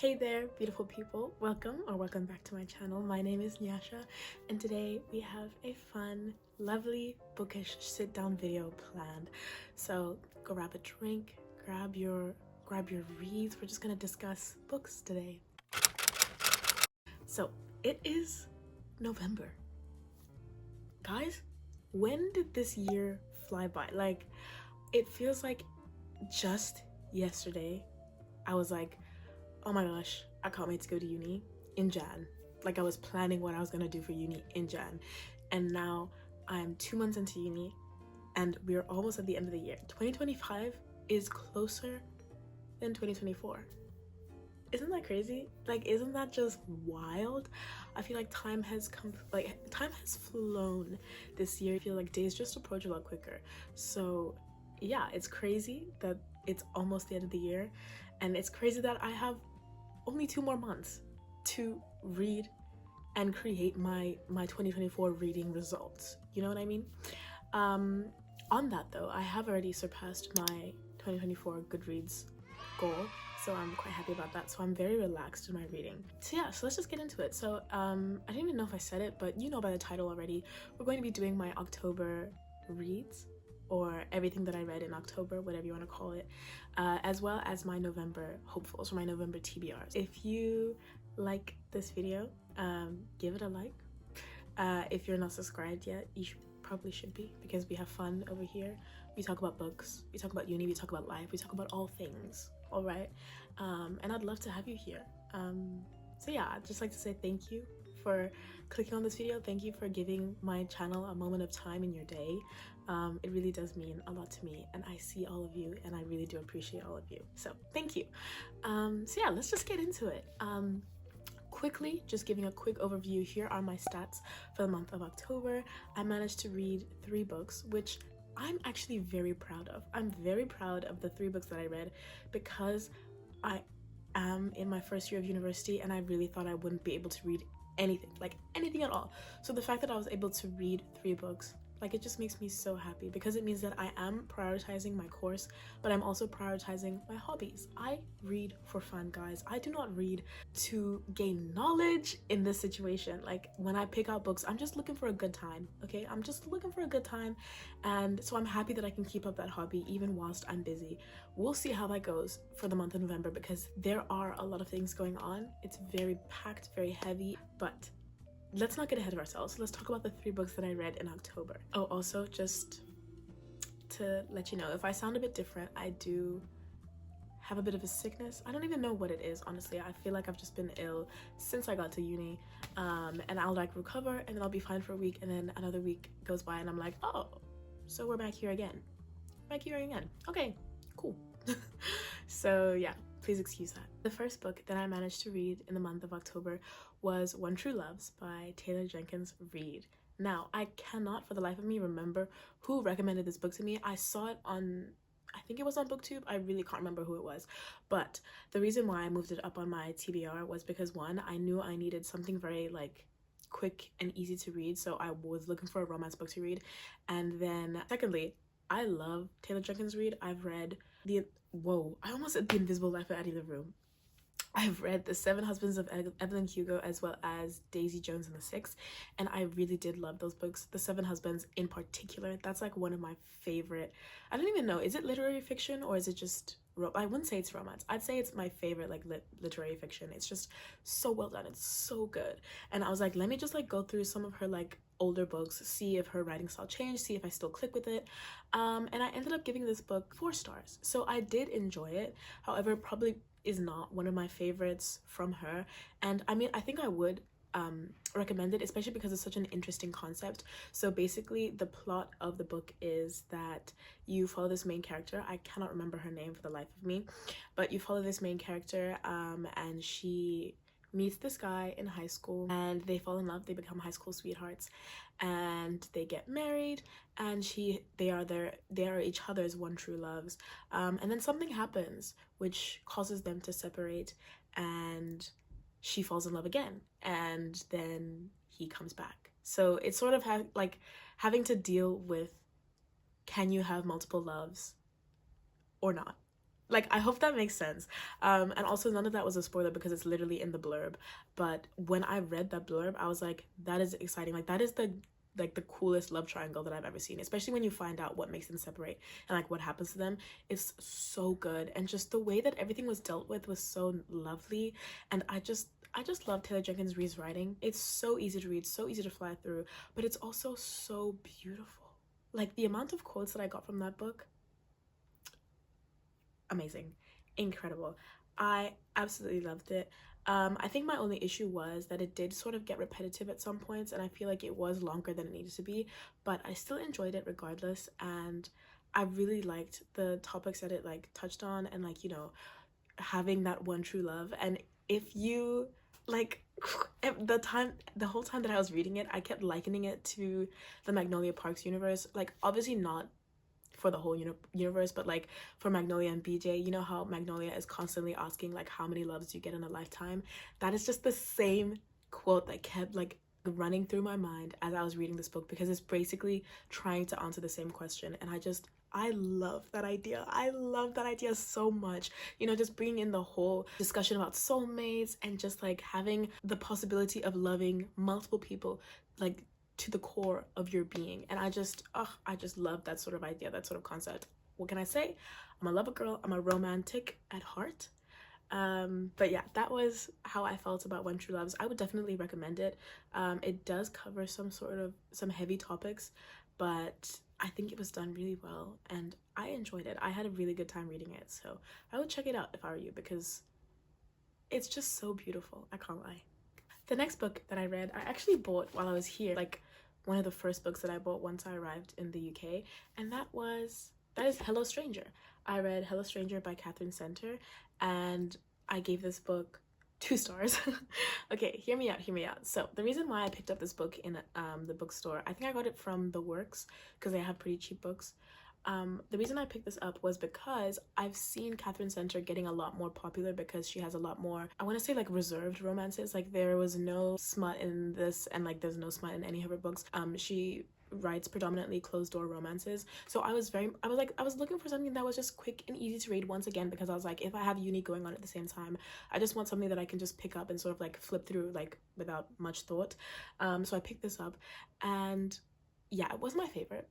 Hey there, beautiful people. Welcome back to my channel. My name is Nyasha, and today we have a fun, lovely, bookish sit-down video planned. So go grab a drink, grab your reads. We're just gonna discuss books today. So it is November. Guys, when did this year fly by? Like, it feels like just yesterday I was like, oh my gosh, I can't wait to go to uni in Jan. Like, I was planning what I was gonna do for uni in Jan. And now I'm 2 months into uni and we're almost at the end of the year. 2025 is closer than 2024. Isn't that crazy? Like, isn't that just wild? I feel like time has flown this year. I feel like days just approach a lot quicker. So yeah, it's crazy that it's almost the end of the year, and it's crazy that I have only 2 more months to read and create my 2024 reading results. You know what I mean? On that though, I have already surpassed my 2024 Goodreads goal, so I'm quite happy about that. So I'm very relaxed in my reading. So yeah, so let's just get into it. So I don't even know if I said it, but you know by the title already, we're going to be doing my October reads, or everything that I read in October, whatever you want to call it, as well as my November hopefuls, or my November TBRs. If you like this video, give it a like. If you're not subscribed yet, you probably should be, because we have fun over here. We talk about books, we talk about uni, we talk about life, we talk about all things, all right? And I'd love to have you here. So yeah, I'd just like to say thank you for clicking on this video. Thank you for giving my channel a moment of time in your day. It really does mean a lot to me, and I see all of you, and I really do appreciate all of you. So thank you. So yeah, let's just get into it. Quickly, just giving a quick overview, here are my stats for the month of October. I managed to read 3 books, which I'm actually very proud of. I'm very proud of the 3 books that I read, because I am in my first year of university and I really thought I wouldn't be able to read anything, like anything at all. So the fact that I was able to read 3 books, like, it just makes me so happy, because it means that I am prioritizing my course, but I'm also prioritizing my hobbies. I read for fun, guys. I do not read to gain knowledge in this situation. Like, when I pick out books, I'm just looking for a good time, okay? I'm just looking for a good time, and so I'm happy that I can keep up that hobby even whilst I'm busy. We'll see how that goes for the month of November, because there are a lot of things going on. It's very packed, very heavy, but let's not get ahead of ourselves. Let's talk about the 3 books that I read in October. Oh, also, just to let you know, if I sound a bit different, I do have a bit of a sickness. I don't even know what it is, honestly. I feel like I've just been ill since I got to uni, and I'll like recover and then I'll be fine for a week, and then another week goes by and I'm like, oh, so we're back here again. Okay, cool. So yeah, please excuse that. The first book that I managed to read in the month of October was One True Loves by Taylor Jenkins Reid. Now, I cannot for the life of me remember who recommended this book to me. I saw it on, I think it was on BookTube. I really can't remember who it was. But the reason why I moved it up on my TBR was because, one, I knew I needed something very like quick and easy to read, so I was looking for a romance book to read. And then secondly, I love Taylor Jenkins Reid. I've read I almost said The Invisible Life of Addie LaRue. I've read The Seven Husbands of Evelyn Hugo, as well as Daisy Jones and the Six, and I really did love those books. The Seven Husbands in particular, that's like one of my favorite. I don't even know, is it literary fiction or is it just I wouldn't say it's romance. I'd say it's my favorite like literary fiction. It's just so well done. It's so good. And I was like, let me just like go through some of her like older books, see if her writing style changed, see if I still click with it. And I ended up giving this book 4 stars. So I did enjoy it. However, probably is not one of my favorites from her. And I mean, I think I would recommend it, especially because it's such an interesting concept. So basically, the plot of the book is that you follow this main character. I cannot remember her name for the life of me, but you follow this main character, and she meets this guy in high school, and they fall in love. They become high school sweethearts, and they get married, and they are each other's one true loves. And then something happens which causes them to separate, and she falls in love again, and then he comes back. So it's sort of like having to deal with, can you have multiple loves or not? Like, I hope that makes sense. And also none of that was a spoiler because it's literally in the blurb. But when I read that blurb, I was like, that is exciting. Like, that is the coolest love triangle that I've ever seen, especially when you find out what makes them separate and like what happens to them. It's so good, and just the way that everything was dealt with was so lovely. And I just love Taylor Jenkins Reid's writing. It's so easy to read, so easy to fly through, but it's also so beautiful. Like, the amount of quotes that I got from that book, amazing, incredible. I absolutely loved it. I think my only issue was that it did sort of get repetitive at some points, and I feel like it was longer than it needed to be, but I still enjoyed it regardless. And I really liked the topics that it like touched on, and like, you know, having that one true love. And if you like, the whole time that I was reading it, I kept likening it to the Magnolia Parks universe. Like, obviously not for the whole universe, but like for Magnolia and BJ, you know how Magnolia is constantly asking like, how many loves do you get in a lifetime? That is just the same quote that kept like running through my mind as I was reading this book, because it's basically trying to answer the same question. And I love that idea. I love that idea so much. You know, just bringing in the whole discussion about soulmates and just like having the possibility of loving multiple people, like to the core of your being. And I just love that sort of idea, that sort of concept. What can I say? I'm a lover girl. I'm a romantic at heart. But yeah, that was how I felt about When True Loves. I would definitely recommend it. It does cover some heavy topics, but I think it was done really well, and I enjoyed it. I had a really good time reading it, so I would check it out if I were you, because it's just so beautiful. I can't lie. The next book that I read, I actually bought while I was here, like one of the first books that I bought once I arrived in the UK, and that is Hello Stranger. I read Hello Stranger by Catherine Center, and I gave this book 2 stars. Okay, hear me out. So the reason why I picked up this book in the bookstore, I think I got it from The Works because they have pretty cheap books. The reason I picked this up was because I've seen Catherine Center getting a lot more popular because she has a lot more, I want to say like reserved romances. Like, there was no smut in this, and like there's no smut in any of her books. She writes predominantly closed door romances, so I was looking for something that was just quick and easy to read once again, because I was like, if I have uni going on at the same time, I just want something that I can just pick up and sort of like flip through like without much thought. So I picked this up, and yeah, it wasn't my favorite.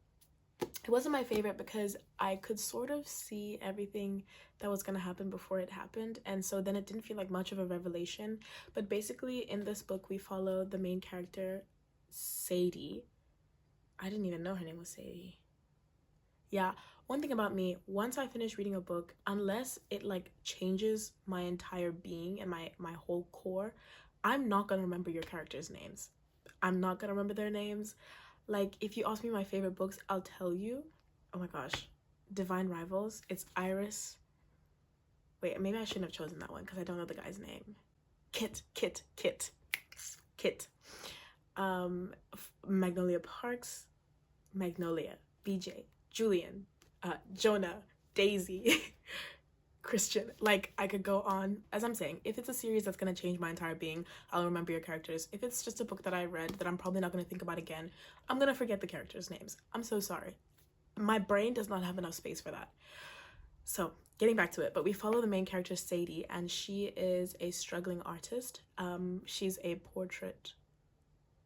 It wasn't my favorite because I could sort of see everything that was going to happen before it happened, and so then it didn't feel like much of a revelation. But basically in this book we follow the main character, Sadie. I didn't even know her name was Sadie. Yeah, one thing about me, once I finish reading a book, unless it like changes my entire being and my whole core, I'm not gonna remember your characters' names. I'm not gonna remember their names. Like, if you ask me my favorite books, I'll tell you. Oh my gosh, Divine Rivals. It's Iris. Wait, maybe I shouldn't have chosen that one because I don't know the guy's name. Kit. Magnolia Parks. Magnolia, BJ, Julian, Jonah, Daisy, Christian. Like, I could go on. As I'm saying, if it's a series that's going to change my entire being, I'll remember your characters. If it's just a book that I read that I'm probably not going to think about again, I'm going to forget the characters' names. I'm so sorry. My brain does not have enough space for that. So, getting back to it, but we follow the main character, Sadie, and she is a struggling artist. She's a portrait,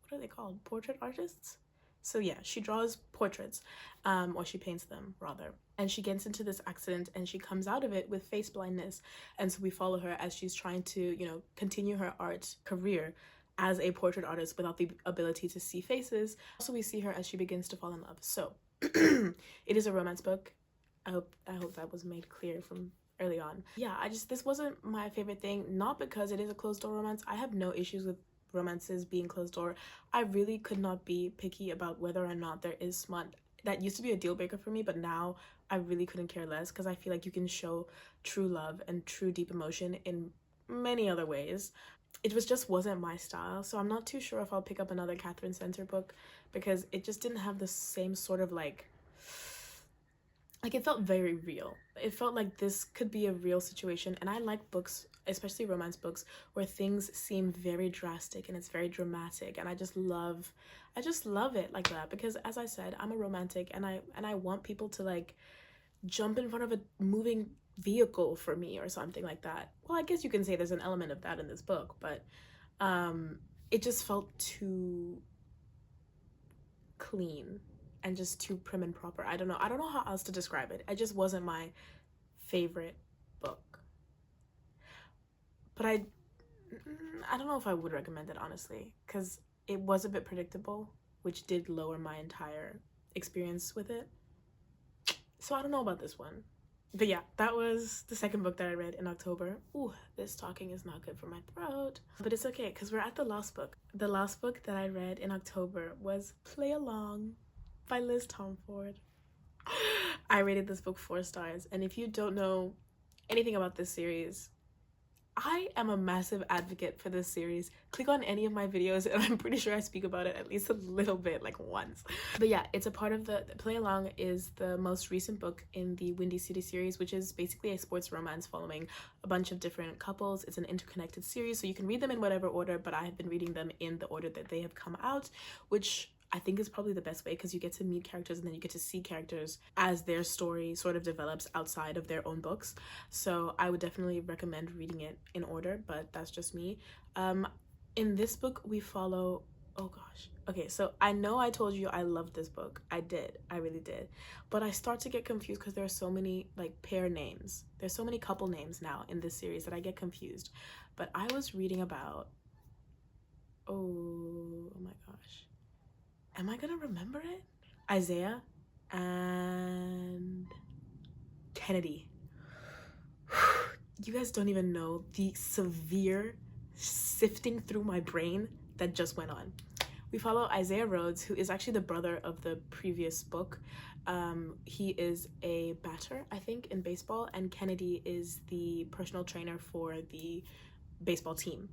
what are they called? Portrait artists? So yeah, she draws portraits, or she paints them rather. And she gets into this accident and she comes out of it with face blindness. And so we follow her as she's trying to, you know, continue her art career as a portrait artist without the ability to see faces. Also, we see her as she begins to fall in love. So it is a romance book. I hope that was made clear from early on. Yeah, this wasn't my favorite thing, not because it is a closed door romance. I have no issues with romances being closed door. I really could not be picky about whether or not there is smut. That used to be a deal breaker for me, but now I really couldn't care less, because I feel like you can show true love and true deep emotion in many other ways. It just wasn't my style, so I'm not too sure if I'll pick up another Catherine Center book, because it just didn't have the same sort of like it felt very real. It felt like this could be a real situation, and I like books, especially romance books, where things seem very drastic and it's very dramatic, and I just love it like that, because as I said, I'm a romantic, and I want people to like jump in front of a moving vehicle for me or something like that. Well, I guess you can say there's an element of that in this book, but it just felt too clean and just too prim and proper. I don't know how else to describe it. It just wasn't my favorite book. But I don't know if I would recommend it, honestly, because it was a bit predictable, which did lower my entire experience with it. So I don't know about this one. But yeah, that was the second book that I read in October. Ooh, this talking is not good for my throat. But it's okay, because we're at the last book. The last book that I read in October was Play Along by Liz Tomford. I rated this book 4 stars. And if you don't know anything about this series, I am a massive advocate for this series. Click on any of my videos and I'm pretty sure I speak about it at least a little bit, like once. But yeah, it's a part of the Play Along is the most recent book in the Windy City series, which is basically a sports romance following a bunch of different couples. It's an interconnected series, so you can read them in whatever order, but I have been reading them in the order that they have come out, which I think is probably the best way, because you get to meet characters and then you get to see characters as their story sort of develops outside of their own books. So I would definitely recommend reading it in order, but that's just me. In this book we follow, oh gosh, okay, so I know I told you I loved this book. I really did, but I start to get confused because there are so many like pair names. There's so many couple names now in this series that I get confused. But I was reading about, oh my gosh, am I gonna remember it? Isaiah and Kennedy. You guys don't even know the severe sifting through my brain that just went on. We follow Isaiah Rhodes, who is actually the brother of the previous book. He is a batter, I think, in baseball, and Kennedy is the personal trainer for the baseball team.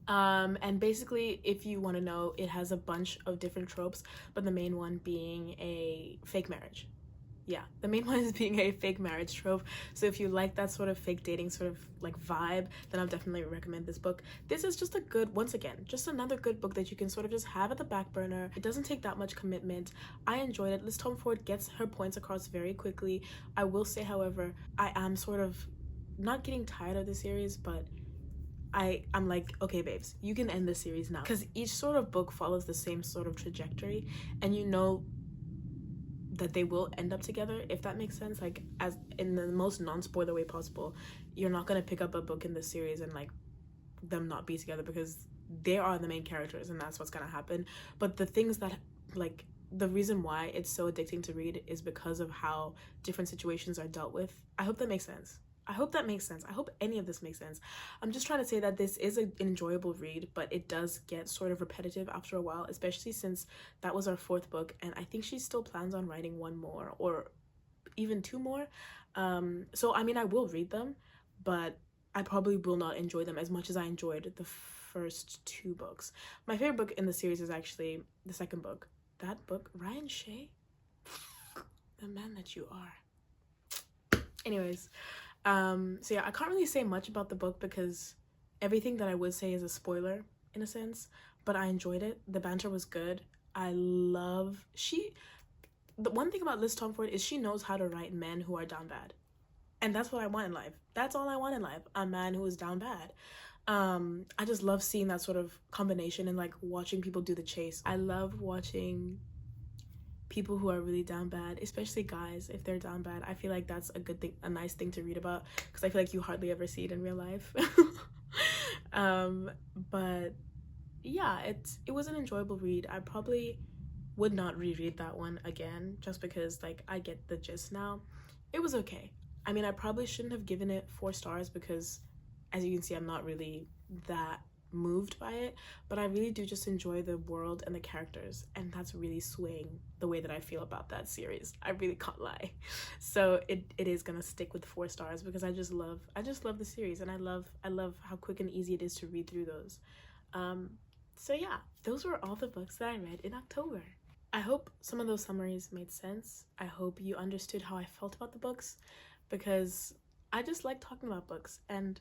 And basically, if you want to know, it has a bunch of different tropes, but the main one being a fake marriage. Yeah, the main one is being a fake marriage trope. So if you like that sort of fake dating sort of like vibe, then I'll definitely recommend this book. This is just a good, once again, just another good book that you can sort of just have at the back burner. It doesn't take that much commitment. I enjoyed it. Liz Tomford gets her points across very quickly. I will say, however, I am sort of not getting tired of the series, but I'm like, okay babes, you can end the series now, because each sort of book follows the same sort of trajectory, and you know that they will end up together, if that makes sense. Like, as in the most non-spoiler way possible, you're not gonna pick up a book in the series and like them not be together, because they are the main characters and that's what's gonna happen. But the things that, like, the reason why it's so addicting to read is because of how different situations are dealt with. I hope that makes sense. I hope that makes sense. I hope any of this makes sense. I'm just trying to say that this is an enjoyable read, but it does get sort of repetitive after a while, especially since that was our 4th book, and I think she still plans on writing 1 more or even 2 more. So I mean, I will read them, but I probably will not enjoy them as much as I enjoyed the first 2 books. My favorite book in the series is actually the second book. That book, Ryan Shea, the man that you are. Anyways, so yeah, I can't really say much about the book because everything that I would say is a spoiler in a sense, but I enjoyed it. The banter was good. The one thing about Liz Tomford is she knows how to write men who are down bad, and that's what I want in life. That's all I want in life, a man who is down bad. I just love seeing that sort of combination and like watching people do the chase. I love watching people who are really down bad, especially guys, if they're down bad. I feel like that's a good thing, a nice thing to read about, because I feel like you hardly ever see it in real life. But yeah, it was an enjoyable read. I probably would not reread that one again, just because like I get the gist now. It was okay. I mean, I probably shouldn't have given it 4 stars because, as you can see, I'm not really that moved by it, but I really do just enjoy the world and the characters, and that's really swaying the way that I feel about that series. I really can't lie. So it is gonna stick with 4 stars because I just love the series, and I love how quick and easy it is to read through those. So yeah, those were all the books that I read in October. I hope some of those summaries made sense. I hope you understood how I felt about the books, because I just like talking about books, and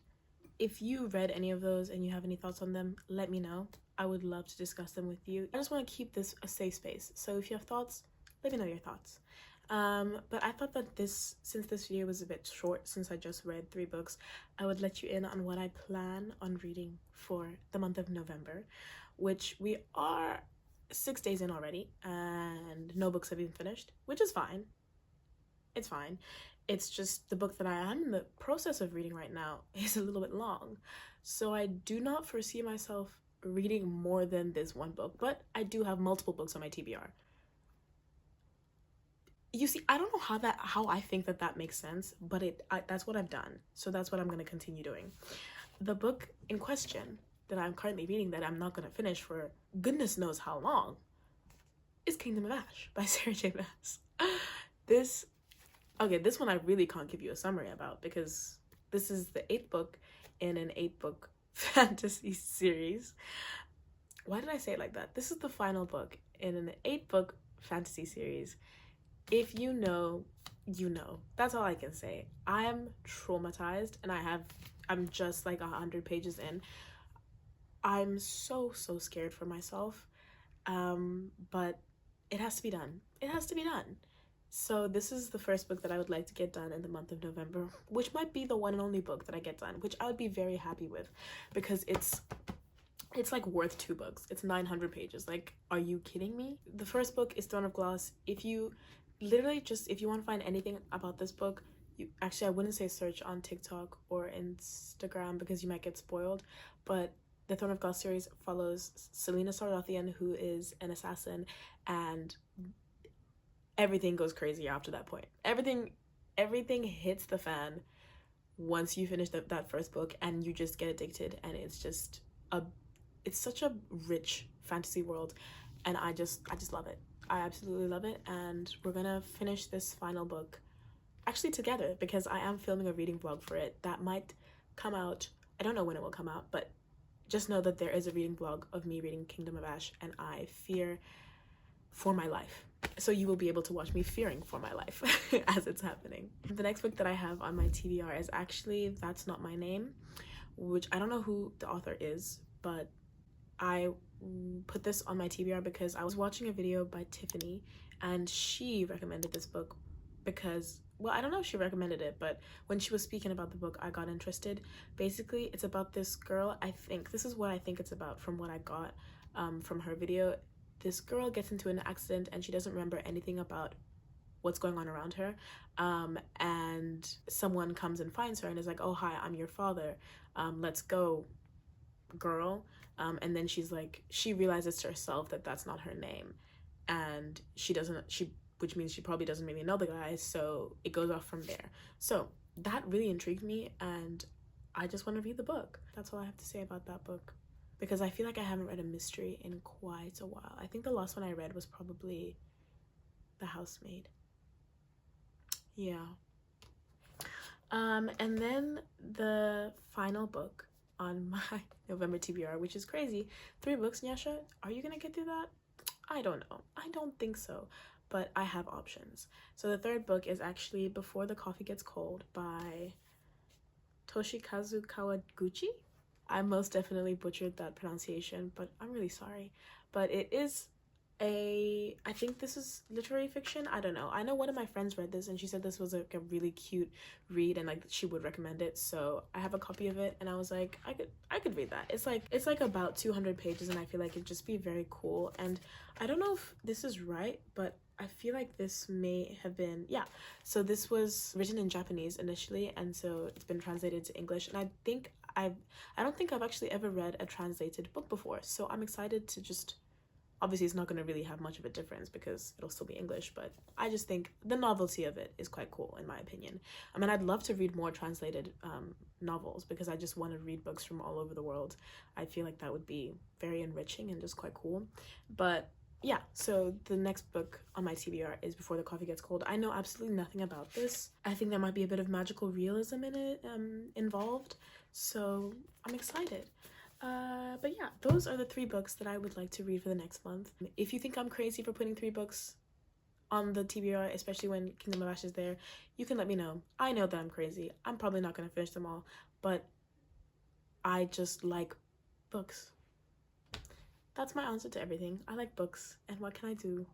if you read any of those and you have any thoughts on them, let me know. I would love to discuss them with you. I just want to keep this a safe space. So if you have thoughts, let me know your thoughts. But I thought that since this video was a bit short, since I just read 3 books, I would let you in on what I plan on reading for the month of November, which we are 6 days in already, and no books have been finished, which is fine. It's fine. It's just the book that I am in the process of reading right now is a little bit long. So I do not foresee myself reading more than this one book, but I do have multiple books on my TBR. You see, I don't know how I think that makes sense, but that's what I've done. So that's what I'm going to continue doing. The book in question that I'm currently reading that I'm not going to finish for goodness knows how long is Kingdom of Ash by Sarah J. Maas. This one I really can't give you a summary about because this is the 8th book in an 8-book fantasy series. Why did I say it like that? This is the final book in an 8-book fantasy series. If you know, you know. That's all I can say. I'm traumatized, and I'm just like 100 pages in. I'm so scared for myself, but it has to be done. It has to be done. So this is the first book that I would like to get done in the month of November, which might be the one and only book that I get done, which I would be very happy with because it's like worth 2 books. It's 900 pages. Like, are you kidding me? The first book is Throne of Glass. If you want to find anything about this book, I wouldn't say search on TikTok or Instagram because you might get spoiled, but the Throne of Glass series follows Selena Sardathian, who is an assassin, and everything goes crazy after that point. Everything hits the fan once you finish that first book, and you just get addicted, and it's such a rich fantasy world, and I just love it. I absolutely love it, and we're gonna finish this final book actually together because I am filming a reading vlog for it that might come out. I don't know when it will come out, but just know that there is a reading vlog of me reading Kingdom of Ash, and I fear for my life. So you will be able to watch me fearing for my life as it's happening. The next book that I have on my TBR is actually That's Not My Name, which I don't know who the author is, but I put this on my TBR because I was watching a video by Tiffany, and she recommended this book because, well, I don't know if she recommended it, but when she was speaking about the book, I got interested. Basically, it's about this girl. This is what I think it's about from what I got from her video. This girl gets into an accident and she doesn't remember anything about what's going on around her, and someone comes and finds her and is like, oh, hi, I'm your father, let's go, girl. And then she realizes to herself that that's not her name, and which means she probably doesn't really know the guy, so it goes off from there. So that really intrigued me, and I just want to read the book. That's all I have to say about that book, because I feel like I haven't read a mystery in quite a while. I think the last one I read was probably The Housemaid. Yeah. And then the final book on my November TBR, which is crazy. 3 books, Nyasha. Are you gonna get through that? I don't know. I don't think so, but I have options. So the 3rd book is actually Before the Coffee Gets Cold by Toshikazu Kawaguchi. I most definitely butchered that pronunciation, but I'm really sorry. But it is I think this is literary fiction. I don't know. I know one of my friends read this and she said this was like a really cute read, and like she would recommend it. So I have a copy of it, and I was like, I could read that. It's like about 200 pages, and I feel like it'd just be very cool. And I don't know if this is right, but I feel like this may have been, yeah. So this was written in Japanese initially, and so it's been translated to English. And I don't think I've actually ever read a translated book before. So I'm excited to just, obviously it's not going to really have much of a difference because it'll still be English, but I just think the novelty of it is quite cool in my opinion. I mean, I'd love to read more translated novels because I just want to read books from all over the world. I feel like that would be very enriching and just quite cool. But yeah, so the next book on my TBR is Before the Coffee Gets Cold. I know absolutely nothing about this. I think there might be a bit of magical realism in it involved, so I'm excited. But yeah, those are the 3 books that I would like to read for the next month. If you think I'm crazy for putting 3 books on the TBR, especially when Kingdom of Ash is there, you can let me know. I know that I'm crazy. I'm probably not going to finish them all, but I just like books. That's my answer to everything. I like books, and what can I do?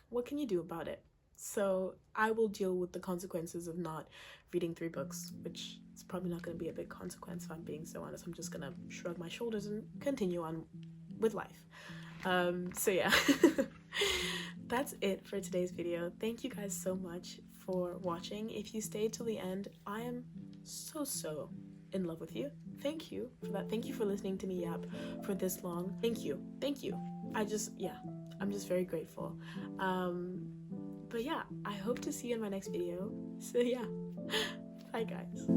What can you do about it? So I will deal with the consequences of not reading 3 books, which is probably not going to be a big consequence if I'm being so honest. I'm just going to shrug my shoulders and continue on with life. So yeah, that's it for today's video. Thank you guys so much for watching. If you stayed till the end, I am so in love with you. Thank you for that. Thank you for listening to me yap for this long. Thank you. I'm just very grateful. But yeah, I hope to see you in my next video. So yeah, bye guys.